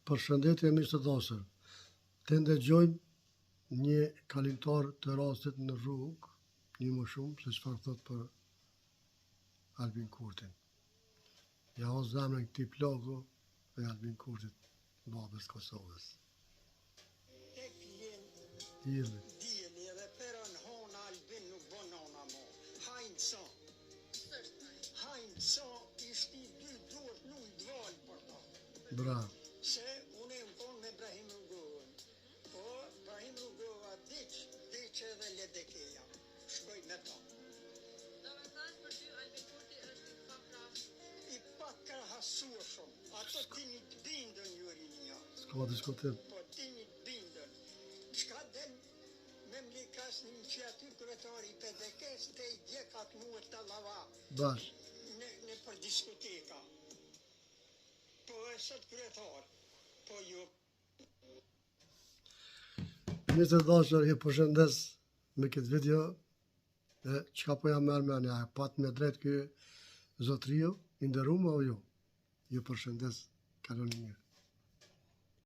Përshëndetje miq të dashur. Të ndëgjojmë një kalimtar të rastit në rrugë, një më shumë se çfarë thot për Albin Kurtin. Ja o zemrën këtij plagu e Albin Kurtit, babës Kosovës. Dielli dhe peron hona Albin nuk bon nona mo. Hajnë sa. Hajnë sa ishti 2 dorë nuk dvalë për ta. Bravo. Se unë e më konë me Ibrahim Rugova. Po, Ibrahim Rugova diq edhe Ledekeja. Shkoj me ta. Do me thënë për ty Albin Kurti është i pakrahas. I pakrahasueshëm. Ato tini të bindën Jurinia. S'ka diskutim. Po, tini të bindën. Shka den me mlikas një që aty kryetari i PDK-s te i djekat muë të lava. Bash. Në për diskoteka. Po e sot kryetar. Po ju. Miq të dashur, ju përshëndes me këtë video. E çka po jam marrë me ja pat me drejt ky zotëriu, i nderuar apo jo? Ju përshëndes, kaloni mirë.